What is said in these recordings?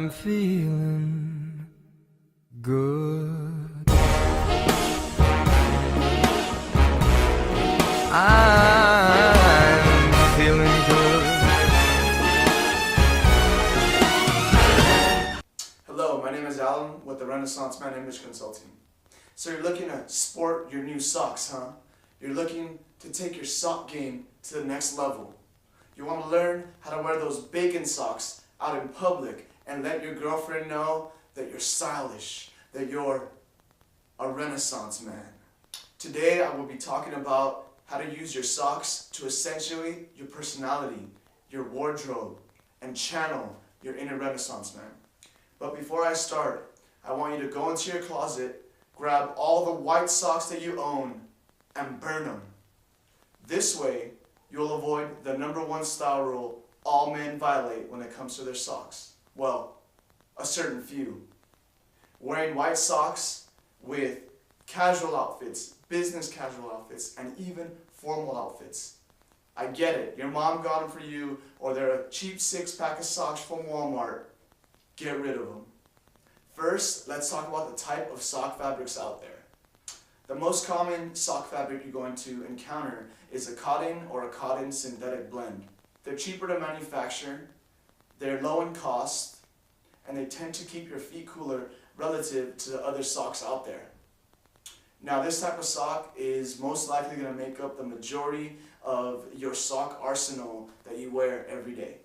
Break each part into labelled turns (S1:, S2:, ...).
S1: I'm feeling good. I'm feeling good.
S2: Hello, my name is Alan with the Renaissance Man Image Consulting. So you're looking to sport your new socks, huh? You're looking to take your sock game to the next level. You want to learn how to wear those bacon socks out in public and let your girlfriend know that you're stylish, that you're a Renaissance man. Today I will be talking about how to use your socks to accentuate your personality, your wardrobe, and channel your inner Renaissance man. But before I start, I want you to go into your closet, grab all the white socks that you own, and burn them. This way, you'll avoid the #1 style rule all men violate when it comes to their socks. Well, a certain few. Wearing white socks with casual outfits, business casual outfits, and even formal outfits. I get it, your mom got them for you, or they're a cheap 6-pack of socks from Walmart. Get rid of them. First, let's talk about the type of sock fabrics out there. The most common sock fabric you're going to encounter is a cotton or a cotton synthetic blend. They're cheaper to manufacture, they're low in cost, and they tend to keep your feet cooler relative to the other socks out there. Now this type of sock is most likely going to make up the majority of your sock arsenal that you wear every day.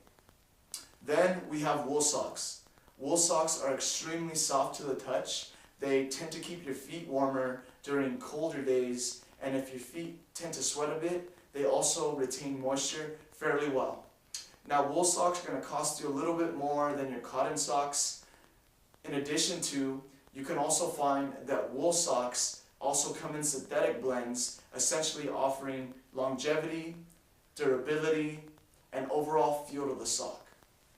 S2: Then we have wool socks. Wool socks are extremely soft to the touch. They tend to keep your feet warmer during colder days, and if your feet tend to sweat a bit, they also retain moisture fairly well. Now wool socks are going to cost you a little bit more than your cotton socks. In addition to, you can also find that wool socks also come in synthetic blends, essentially offering longevity, durability, and overall feel to the sock.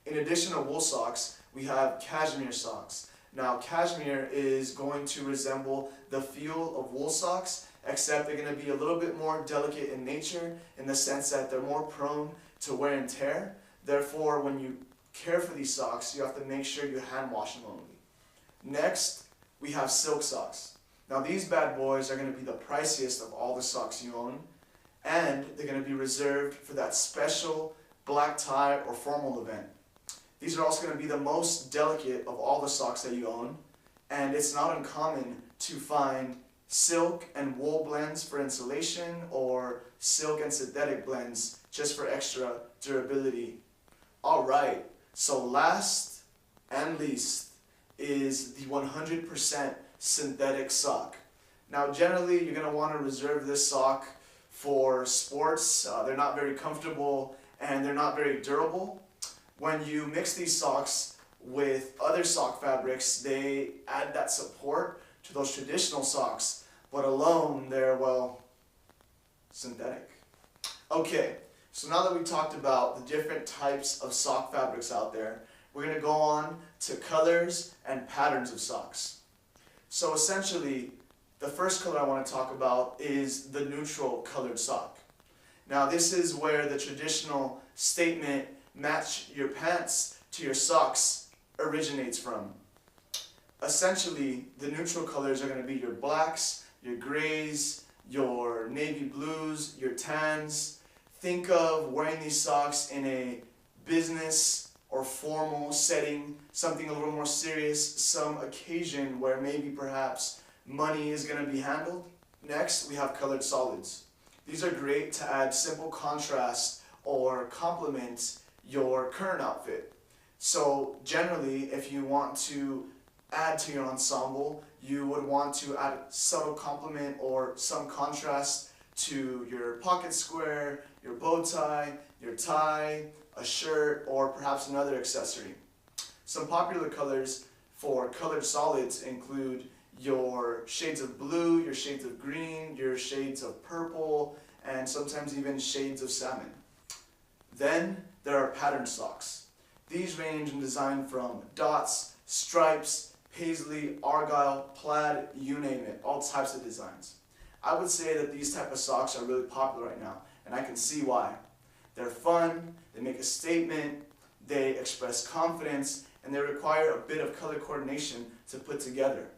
S2: In addition to wool socks, we have cashmere socks. Now cashmere is going to resemble the feel of wool socks, except they're going to be a little bit more delicate in nature in the sense that they're more prone to wear and tear. Therefore, when you care for these socks, you have to make sure you hand wash them only. Next, we have silk socks. Now these bad boys are going to be the priciest of all the socks you own, and they're going to be reserved for that special black tie or formal event. These are also going to be the most delicate of all the socks that you own, and it's not uncommon to find silk and wool blends for insulation or silk and synthetic blends just for extra durability. Alright, so last and least is the 100% synthetic sock. Now generally you're going to want to reserve this sock for sports. They're not very comfortable and they're not very durable. When you mix these socks with other sock fabrics, they add that support to those traditional socks, but alone they're, well, synthetic. Okay, so now that we've talked about the different types of sock fabrics out there, we're going to go on to colors and patterns of socks. So essentially, the first color I want to talk about is the neutral colored sock. Now this is where the traditional statement match your pants to your socks originates from. Essentially, the neutral colors are going to be your blacks, your grays, your navy blues, your tans. Think of wearing these socks in a business or formal setting, something a little more serious, some occasion where maybe perhaps money is going to be handled. Next, we have colored solids. These are great to add simple contrast or complement your current outfit. So generally, if you want to add to your ensemble, you would want to add a subtle complement or some contrast to your pocket square, your bow tie, your tie, a shirt, or perhaps another accessory. Some popular colors for colored solids include your shades of blue, your shades of green, your shades of purple, and sometimes even shades of salmon. Then there are pattern socks. These range in design from dots, stripes, paisley, argyle, plaid, you name it, all types of designs. I would say that these type of socks are really popular right now, and I can see why. They're fun, they make a statement, they express confidence, and they require a bit of color coordination to put together.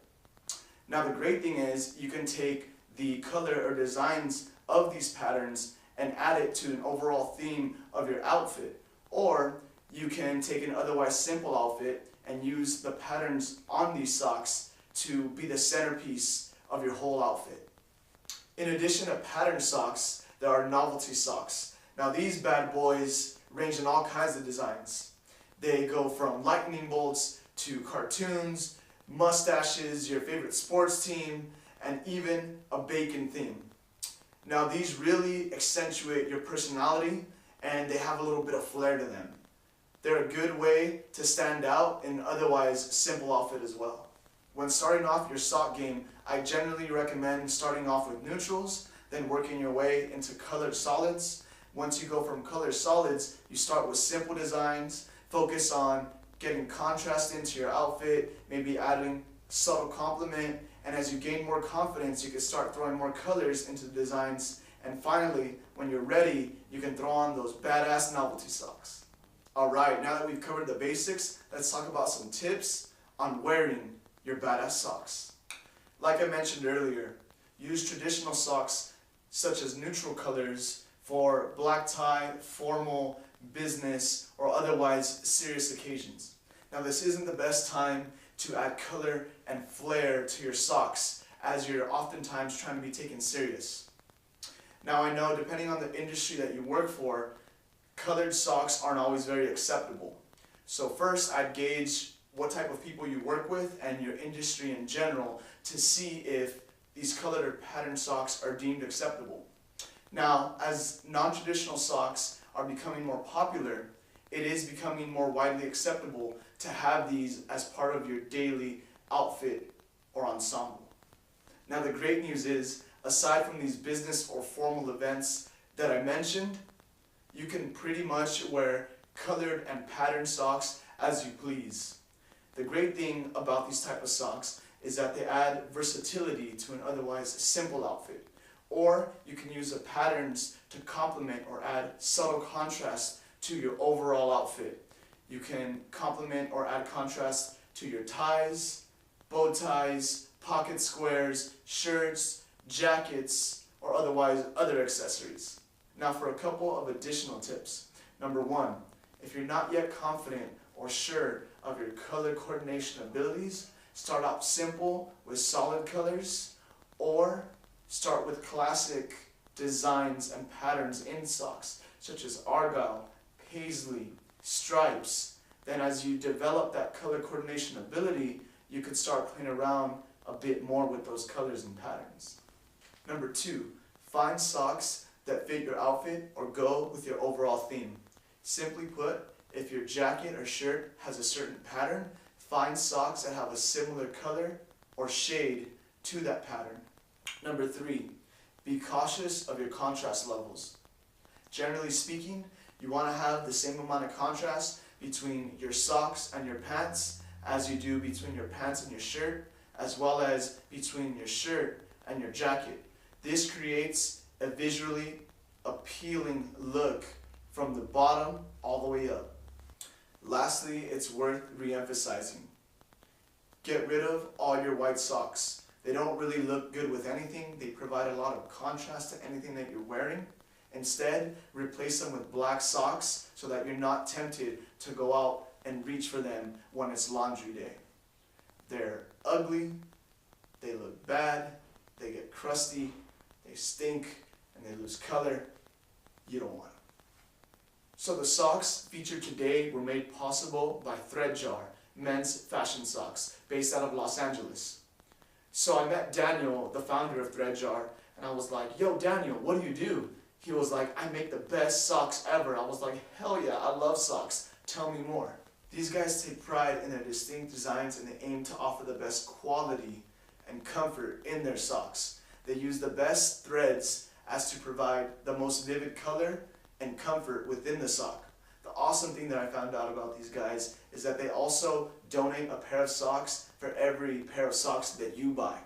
S2: Now the great thing is you can take the color or designs of these patterns and add it to an overall theme of your outfit, or you can take an otherwise simple outfit and use the patterns on these socks to be the centerpiece of your whole outfit. In addition to pattern socks, there are novelty socks. Now these bad boys range in all kinds of designs. They go from lightning bolts to cartoons, mustaches, your favorite sports team, and even a bacon theme. Now these really accentuate your personality and they have a little bit of flair to them. They're a good way to stand out in an otherwise simple outfit as well. When starting off your sock game, I generally recommend starting off with neutrals, then working your way into colored solids. Once you go from colored solids, you start with simple designs, focus on getting contrast into your outfit, maybe adding subtle complement, and as you gain more confidence, you can start throwing more colors into the designs. And finally, when you're ready, you can throw on those badass novelty socks. Alright, now that we've covered the basics, let's talk about some tips on wearing your badass socks. Like I mentioned earlier, use traditional socks such as neutral colors for black tie, formal, business, or otherwise serious occasions. Now this isn't the best time to add color and flair to your socks, as you're oftentimes trying to be taken serious. Now I know, depending on the industry that you work for, colored socks aren't always very acceptable. So first I'd gauge what type of people you work with and your industry in general to see if these colored or patterned socks are deemed acceptable. Now, as non-traditional socks are becoming more popular, it is becoming more widely acceptable to have these as part of your daily outfit or ensemble. Now the great news is, aside from these business or formal events that I mentioned, you can pretty much wear colored and patterned socks as you please. The great thing about these type of socks is that they add versatility to an otherwise simple outfit. Or you can use the patterns to complement or add subtle contrast to your overall outfit. You can complement or add contrast to your ties, bow ties, pocket squares, shirts, jackets, or otherwise other accessories. Now for a couple of additional tips. Number one, if you're not yet confident or sure of your color coordination abilities, start out simple with solid colors, or start with classic designs and patterns in socks, such as argyle, paisley, stripes. Then as you develop that color coordination ability, you could start playing around a bit more with those colors and patterns. Number two, find socks that fit your outfit or go with your overall theme. Simply put, if your jacket or shirt has a certain pattern, find socks that have a similar color or shade to that pattern. Number three, be cautious of your contrast levels. Generally speaking, you want to have the same amount of contrast between your socks and your pants as you do between your pants and your shirt, as well as between your shirt and your jacket. This creates a visually appealing look from the bottom all the way up. Lastly, it's worth re-emphasizing. Get rid of all your white socks. They don't really look good with anything. They provide a lot of contrast to anything that you're wearing. Instead, replace them with black socks so that you're not tempted to go out and reach for them when it's laundry day. They're ugly, they look bad, they get crusty, they stink, and they lose color. You don't want them. So the socks featured today were made possible by Threadjar, men's fashion socks, based out of Los Angeles. So I met Daniel, the founder of Threadjar, and I was like, "Yo, Daniel, what do you do?" He was like, "I make the best socks ever." I was like, "Hell yeah, I love socks. Tell me more." These guys take pride in their distinct designs and they aim to offer the best quality and comfort in their socks. They use the best threads as to provide the most vivid color and comfort within the sock. The awesome thing that I found out about these guys is that they also donate a pair of socks for every pair of socks that you buy.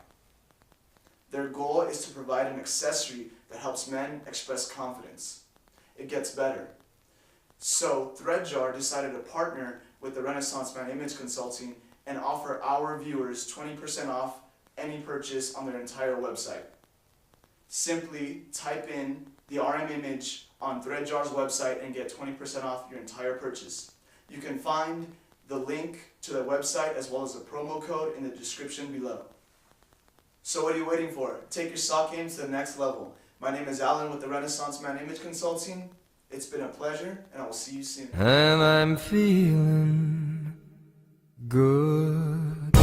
S2: Their goal is to provide an accessory that helps men express confidence. It gets better. So Threadjar decided to partner with the Renaissance Man Image Consulting and offer our viewers 20% off any purchase on their entire website. Simply type in the RM image on Threadjar's website and get 20% off your entire purchase. You can find the link to the website as well as the promo code in the description below. So what are you waiting for? Take your sock game to the next level. My name is Alan with the Renaissance Man Image Consulting. It's been a pleasure, and I will see you soon.
S1: and I'm feeling good.